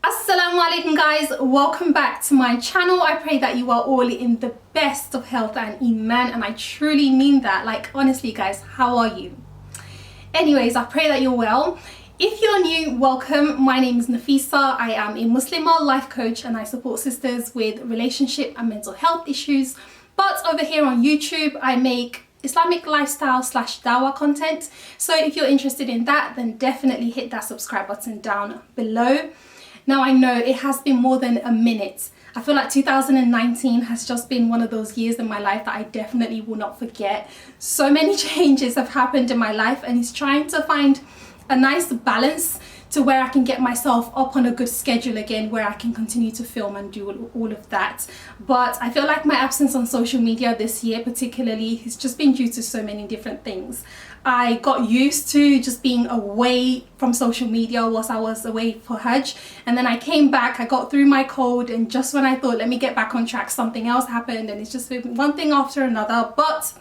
Asalamu'alaikum guys, welcome back to my channel. I pray that you are all in the best of health and iman, and I truly mean that. Like, honestly guys, how are you? Anyways, I pray that you're well. If you're new, welcome. My name is Nafisa. I am a Muslimah life coach and I support sisters with relationship and mental health issues. But over here on YouTube, I make Islamic lifestyle / dawah content. So if you're interested in that, then definitely hit that subscribe button down below. Now I know it has been more than a minute. I feel like 2019 has just been one of those years in my life that I definitely will not forget. So many changes have happened in my life, and it's trying to find a nice balance to where I can get myself up on a good schedule again, where I can continue to film and do all of that. But I feel like my absence on social media this year particularly has just been due to so many different things. I got used to just being away from social media whilst I was away for Hajj, and then I came back, I got through my cold, and just when I thought let me get back on track, something else happened, and it's just been one thing after another. But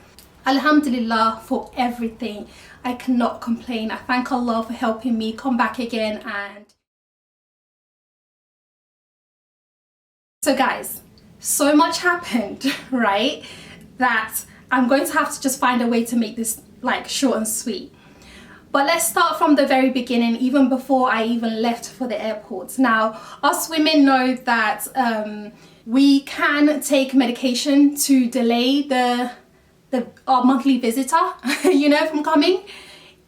Alhamdulillah for everything. I cannot complain. I thank Allah for helping me come back again. And so guys, so much happened, right, that I'm going to have to just find a way to make this like short and sweet. But let's start from the very beginning, even before I even left for the airport. Now, us women know that we can take medication to delay our monthly visitor, you know, from coming,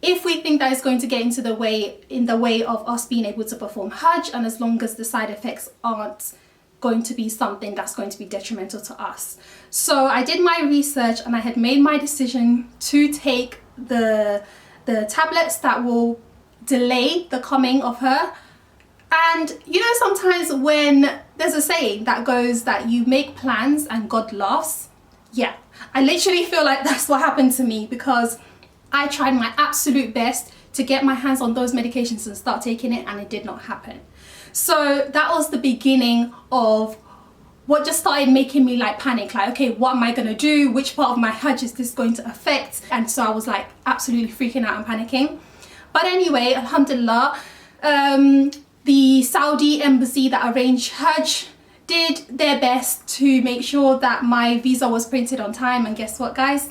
if we think that it's going to get in the way of us being able to perform Hajj, and as long as the side effects aren't going to be something that's going to be detrimental to us. So I did my research and I had made my decision to take the tablets that will delay the coming of her. And you know, sometimes when there's a saying that goes that you make plans and God laughs. Yeah, I literally feel like that's what happened to me, because I tried my absolute best to get my hands on those medications and start taking it, and it did not happen. So that was the beginning of what just started making me like panic, like, okay, what am I gonna do? Which part of my Hajj is this going to affect? And so I was like absolutely freaking out and panicking. But anyway, alhamdulillah, the Saudi embassy that arranged Hajj did their best to make sure that my visa was printed on time, and guess what guys,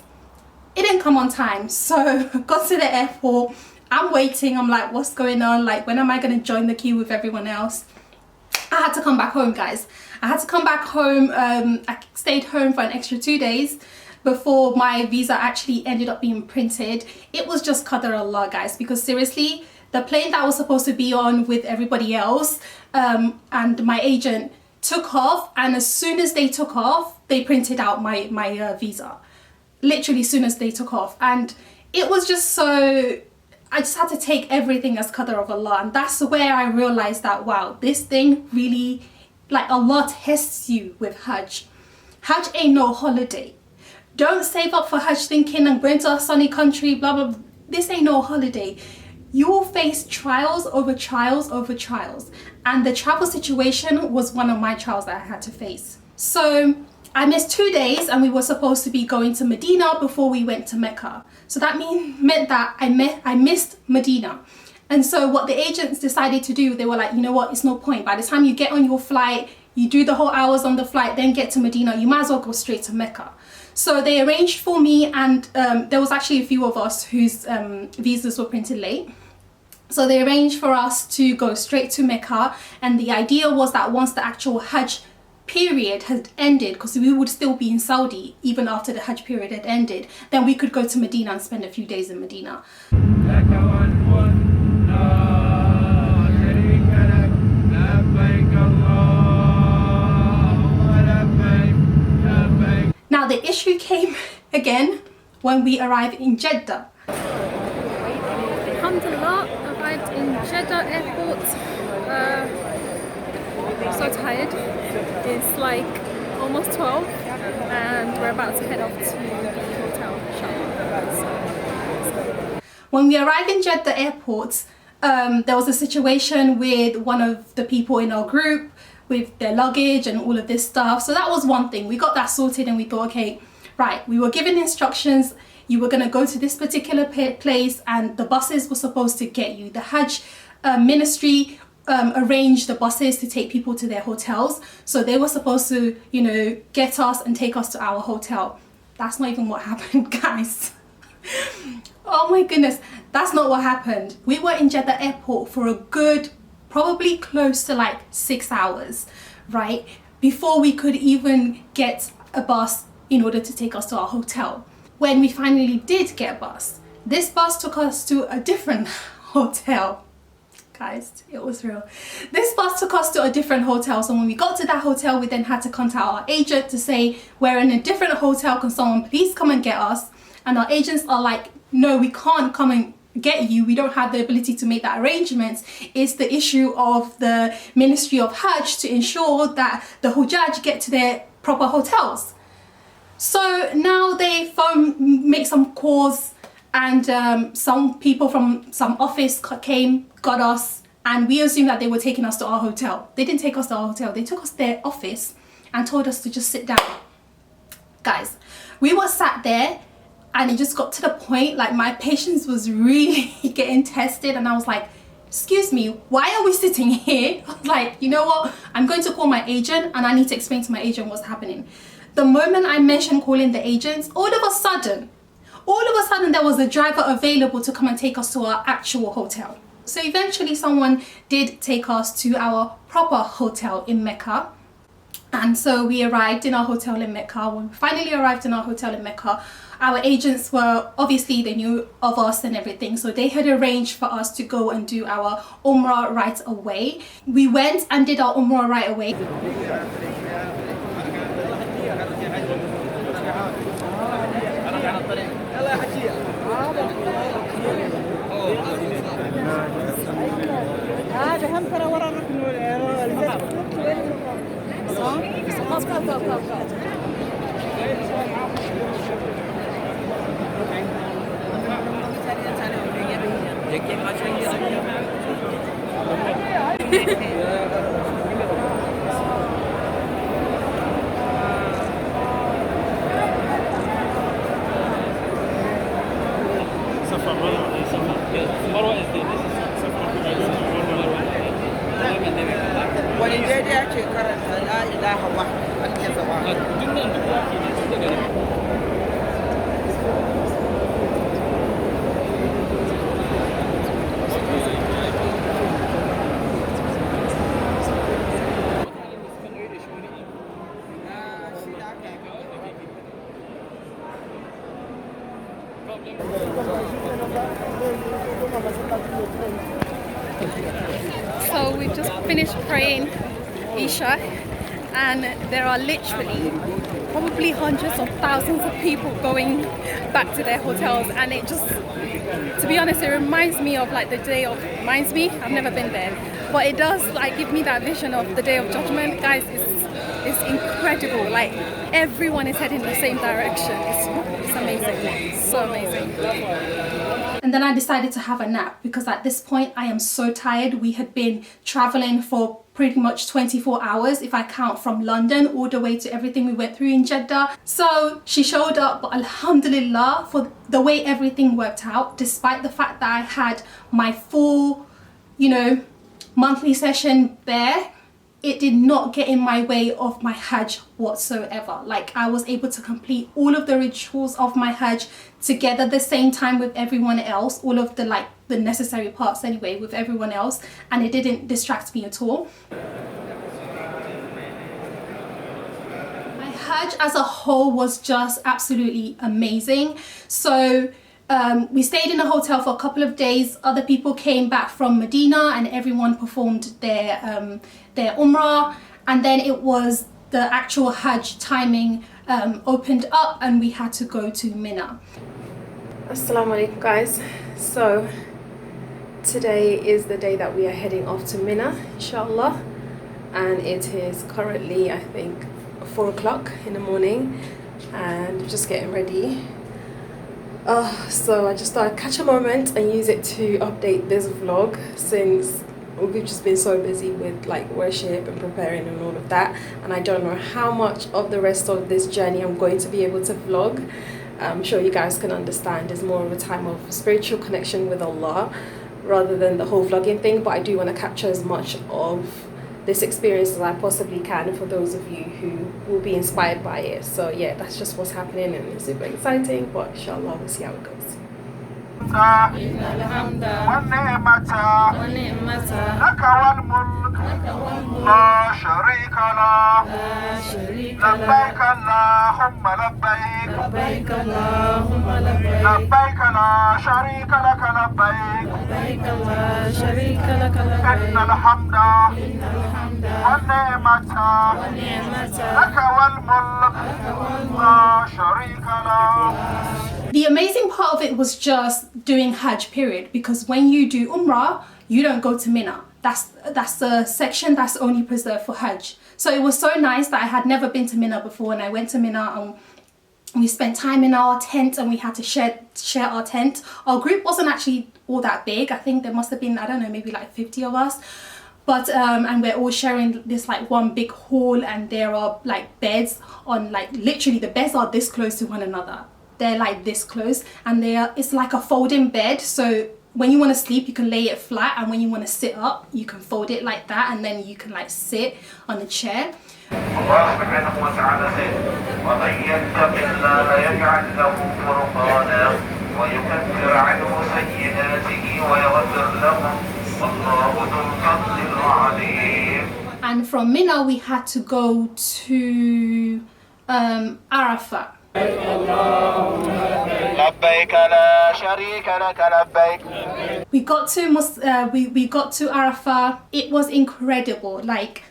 it didn't come on time. So got to the airport, I'm waiting, I'm like, what's going on, like when am I going to join the queue with everyone else? I had to come back home guys. I had to come back home. I stayed home for an extra 2 days before my visa actually ended up being printed. It was just qadar Allah guys, because seriously, the plane that I was supposed to be on with everybody else and my agent took off, and as soon as they took off, they printed out my visa. Literally as soon as they took off. And it was just so, I just had to take everything as qadar of Allah. And that's where I realized that, wow, this thing really, like, Allah tests you with Hajj. Hajj ain't no holiday. Don't save up for Hajj thinking I'm going to a sunny country, blah blah blah. This ain't no holiday. You will face trials over trials over trials, and the travel situation was one of my trials that I had to face. So I missed 2 days, and we were supposed to be going to Medina before we went to Mecca. So that meant that I missed Medina. And so what the agents decided to do, they were like, you know what, it's no point. By the time you get on your flight, you do the whole hours on the flight, then get to Medina, you might as well go straight to Mecca. So they arranged for me, and there was actually a few of us whose visas were printed late. So they arranged for us to go straight to Mecca, and the idea was that once the actual Hajj period had ended, because we would still be in Saudi even after the Hajj period had ended, then we could go to Medina and spend a few days in Medina. Now the issue came again when we arrived in Jeddah. Alhamdulillah, arrived in Jeddah airport. I'm so tired. It's like almost 12 and we're about to head off to the hotel, inshallah. When we arrived in Jeddah airport, there was a situation with one of the people in our group with their luggage and all of this stuff. So that was one thing. We got that sorted and we thought, okay, right, we were given instructions. You were going to go to this particular place and the buses were supposed to get you. The Hajj ministry arrange the buses to take people to their hotels. So they were supposed to, you know, get us and take us to our hotel. That's not even what happened, guys. Oh my goodness, that's not what happened. We were in Jeddah airport for a good, probably close to like 6 hours, right? Before we could even get a bus in order to take us to our hotel. When we finally did get a bus, this bus took us to a different hotel. Guys, it was real. This bus took us to a different hotel. So when we got to that hotel, we then had to contact our agent to say, we're in a different hotel, can someone please come and get us? And our agents are like, no, we can't come and get you. We don't have the ability to make that arrangement. It's the issue of the Ministry of Hajj to ensure that the Hujjaj get to their proper hotels. So now they make some calls, and some people from some office came, got us, and we assumed that they were taking us to our hotel. They didn't take us to our hotel. They took us to their office and told us to just sit down. Guys, we were sat there, and it just got to the point, like my patience was really getting tested, and I was like, excuse me, why are we sitting here? I was like, you know what? I'm going to call my agent, and I need to explain to my agent what's happening. The moment I mentioned calling the agents, all of a sudden there was a driver available to come and take us to our actual hotel. So eventually someone did take us to our proper hotel in Mecca. And so we arrived in our hotel in Mecca. When we finally arrived in our hotel in Mecca, our agents were, obviously they knew of us and everything, so they had arranged for us to go and do our Umrah right away. We went and did our Umrah right away. So we've just finished praying Isha, and there are literally probably hundreds of thousands of people going back to their hotels, and it just, to be honest, it reminds me of like the day of, I've never been there, but it does like give me that vision of the Day of Judgment. Guys, it's incredible. Like everyone is heading the same direction. It's amazing, so amazing. And then I decided to have a nap because at this point I am so tired. We had been traveling for pretty much 24 hours if I count from London all the way to everything we went through in Jeddah. So she showed up, but alhamdulillah for the way everything worked out, despite the fact that I had my full, you know, monthly session there, it did not get in my way of my Hajj whatsoever. Like I was able to complete all of the rituals of my Hajj together at the same time with everyone else, all of the the necessary parts anyway with everyone else, and it didn't distract me at all. My Hajj as a whole was just absolutely amazing. So we stayed in a hotel for a couple of days. Other people came back from Medina and everyone performed their Umrah, and then it was the actual Hajj timing opened up and we had to go to Mina. Assalamu'alaikum guys. So today is the day that we are heading off to Mina, insha'Allah, and it is currently I think 4 o'clock in the morning and just getting ready. So I just thought I'd catch a moment and use it to update this vlog since we've just been so busy with like worship and preparing and all of that, and I don't know how much of the rest of this journey I'm going to be able to vlog. I'm sure you guys can understand it's more of a time of spiritual connection with Allah rather than the whole vlogging thing, but I do want to capture as much of this experience as I possibly can for those of you who will be inspired by it. So yeah, that's just what's happening, and it's super exciting, but inshallah we'll see how it goes. إن الحمد والنعمة لك والملك لا شريك له لبيك اللهم لبيك لبيك اللهم لبيك لبيك لا شريك لك لبيك لبيك لا شريك لك لبيك إن الحمد والنعمة لك والملك لا شريك له. The amazing part of it was just doing Hajj, period, because when you do Umrah, you don't go to Mina. That's the section that's only preserved for Hajj. So it was so nice that I had never been to Mina before, and I went to Mina and we spent time in our tent, and we had to share our tent. Our group wasn't actually all that big. I think there must have been, I don't know, maybe like 50 of us. But and we're all sharing this like one big hall, and there are like beds on, like literally the beds are this close to one another. They're like this close, and it's like a folding bed, so when you want to sleep you can lay it flat, and when you want to sit up you can fold it like that, and then you can like sit on the chair. And from Mina we had to go to Arafat. We got to Arafat. It was incredible. Like,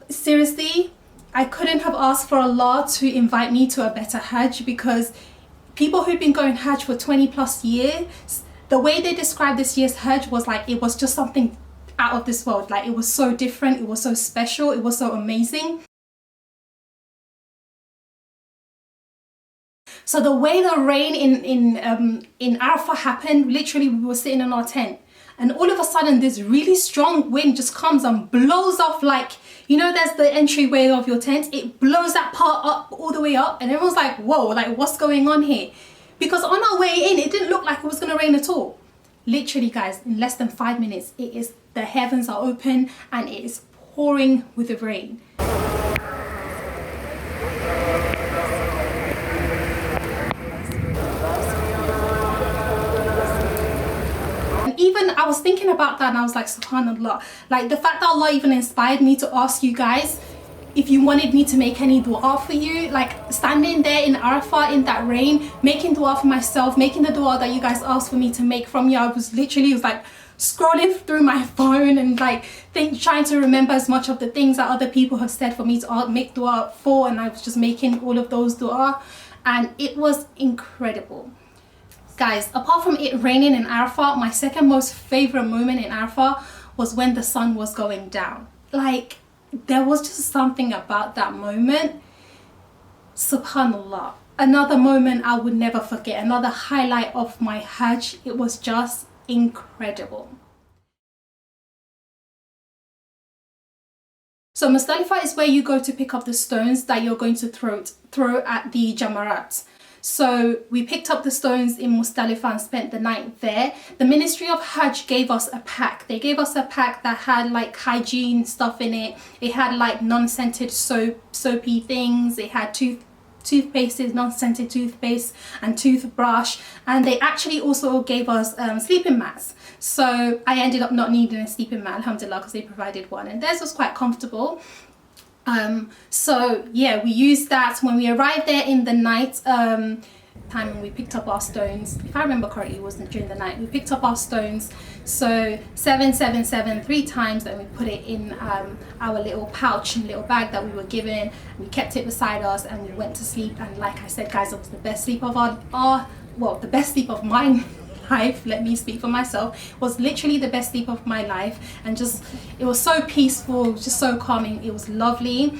seriously, I couldn't have asked for Allah to invite me to a better Hajj, because people who've been going Hajj for 20 plus years, the way they described this year's Hajj was like it was just something out of this world. Like, it was so different, it was so special, it was so amazing. So the way the rain in Arafat happened, literally we were sitting in our tent, and all of a sudden this really strong wind just comes and blows off, like, you know, there's the entryway of your tent, it blows that part up all the way up, and everyone's like, whoa, like what's going on here? Because on our way in it didn't look like it was going to rain at all. Literally guys, in less than 5 minutes the heavens are open and it is pouring with the rain. Even I was thinking about that, and I was like, subhanallah, like the fact that Allah even inspired me to ask you guys if you wanted me to make any dua for you, like standing there in Arafat in that rain, making dua for myself, making the dua that you guys asked for me to make from you. I was like scrolling through my phone and like trying to remember as much of the things that other people have said for me to make dua for, and I was just making all of those dua, and it was incredible. Guys, apart from it raining in Arafat, my second most favorite moment in Arafat was when the sun was going down. Like, there was just something about that moment. Subhanallah. Another moment I would never forget. Another highlight of my Hajj. It was just incredible. So Muzdalifah is where you go to pick up the stones that you're going to throw at the Jamarat. So we picked up the stones in Muzdalifah and spent the night there. The Ministry of Hajj gave us a pack. They gave us a pack that had like hygiene stuff in it. It had like non-scented soapy things. It had toothpastes, non-scented toothpaste and toothbrush. And they actually also gave us sleeping mats. So I ended up not needing a sleeping mat, alhamdulillah, because they provided one. And theirs was quite comfortable. So yeah, we used that when we arrived there in the night time, and we picked up our stones. If I remember correctly, it wasn't during the night. We picked up our stones, so 777 3 times, and we put it in our little pouch and little bag that we were given. We kept it beside us and we went to sleep, and like I said guys, it was the best sleep of the best sleep of my life. Let me speak for myself. It was literally the best sleep of my life, and just it was so peaceful, just so calming. It was lovely.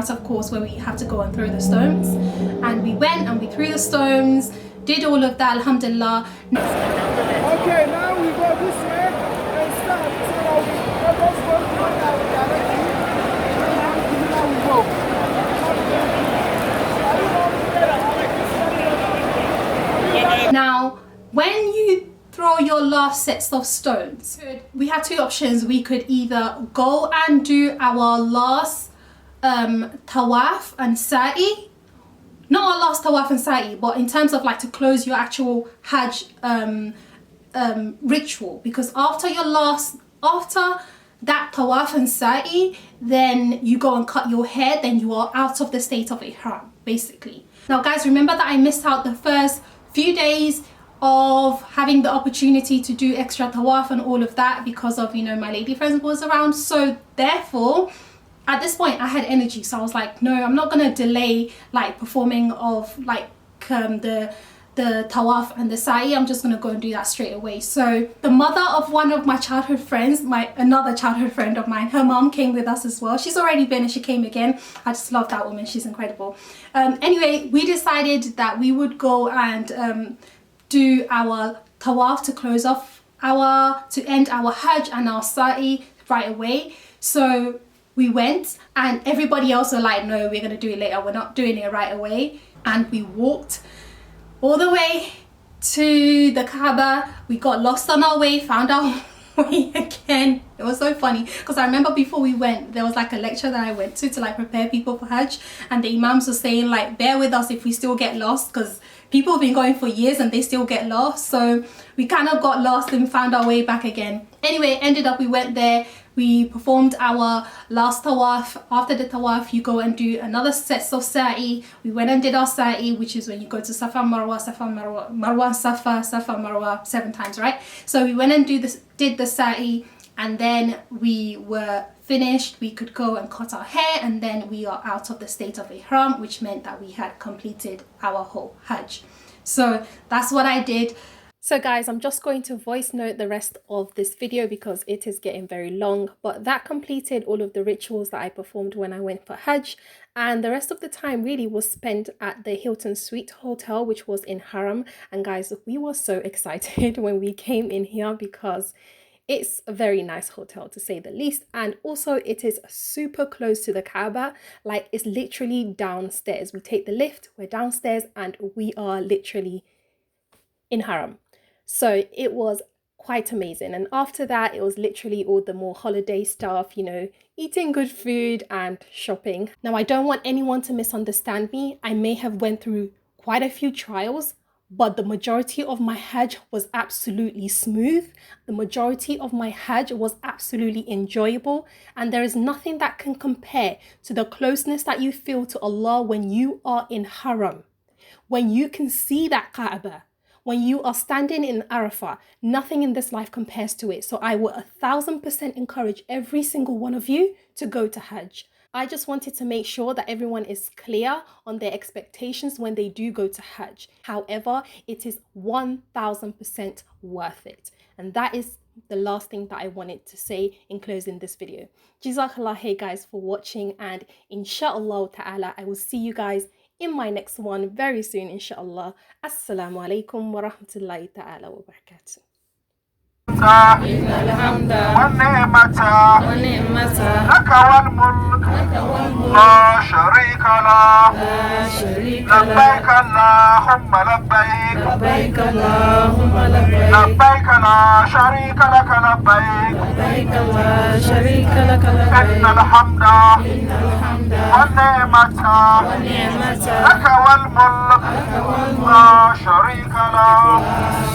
Of course, where we have to go and throw the stones, and we went and we threw the stones, did all of that, alhamdulillah. Okay, now we go this way and start. So let's go to our direction. Now we go. when you throw your last sets of stones, we had two options. We could either go and do our last tawaf and sa'i, not our last tawaf and sa'i, but in terms of like to close your actual Hajj ritual, because after that tawaf and sa'i, then you go and cut your hair, then you are out of the state of ihram, basically. Now guys, remember that I missed out the first few days of having the opportunity to do extra tawaf and all of that because of, you know, my lady friends was around. So therefore, at this point I had energy, so I was like, no, I'm not gonna delay like performing of like the tawaf and the sa'i. I'm just gonna go and do that straight away. So the mother of one of my childhood friends, another childhood friend of mine, her mom came with us as well. She's already been and she came again. I just love that woman, she's incredible. Anyway, we decided that we would go and do our tawaf to close off to end our Hajj and our sa'i right away. So we went, and everybody else were like, no, we're gonna do it later, we're not doing it right away. And we walked all the way to the Kaaba. We got lost on our way, found our way again. It was so funny because I remember before we went, there was like a lecture that I went to like prepare people for Hajj, and the imams were saying like, bear with us if we still get lost, because people have been going for years and they still get lost. So we kind of got lost and found our way back again. Anyway, ended up we went there, we performed our last tawaf. After the tawaf, you go and do another set of sa'i. We went and did our sa'i, which is when you go to Safa, Marwa, Safa, Marwa, Marwa, Safa, Safa, Marwa 7 times, right? So we went and did the sa'i, and then we were finished. We could go and cut our hair, and then we are out of the state of ihram, which meant that we had completed our whole Hajj. So that's what I did. So guys, I'm just going to voice note the rest of this video because it is getting very long, but that completed all of the rituals that I performed when I went for Hajj, and the rest of the time really was spent at the Hilton Suite Hotel, which was in Haram. And guys, we were so excited when we came in here because it's a very nice hotel to say the least, and also it is super close to the Kaaba. Like, it's literally downstairs. We take the lift, we're downstairs, and we are literally in Haram. So it was quite amazing. And after that, it was literally all the more holiday stuff, you know, eating good food and shopping. Now, I don't want anyone to misunderstand me. I may have went through quite a few trials, but the majority of my Hajj was absolutely smooth. The majority of my Hajj was absolutely enjoyable. And there is nothing that can compare to the closeness that you feel to Allah when you are in Haram. When you can see that Kaaba, when you are standing in Arafat, nothing in this life compares to it. So I would 1000% encourage every single one of you to go to Hajj. I just wanted to make sure that everyone is clear on their expectations when they do go to Hajj. However, it is 1000% worth it. And that is the last thing that I wanted to say in closing this video. Jazakallah hey guys for watching, and insha'Allah ta'ala, I will see you guys in my next one very soon, insha'Allah. Assalamu'alaikum wa rahmatullahi ta'ala wa barakatuh. إن الحمد والنعمة لك والملك لا شريك له لبيك اللهم لبيك لبيك اللهم لبيك لبيك لا شريك لك لبيك لبيك لا شريك لك لبيك إن الحمد والنعمة لك والملك لا شريك له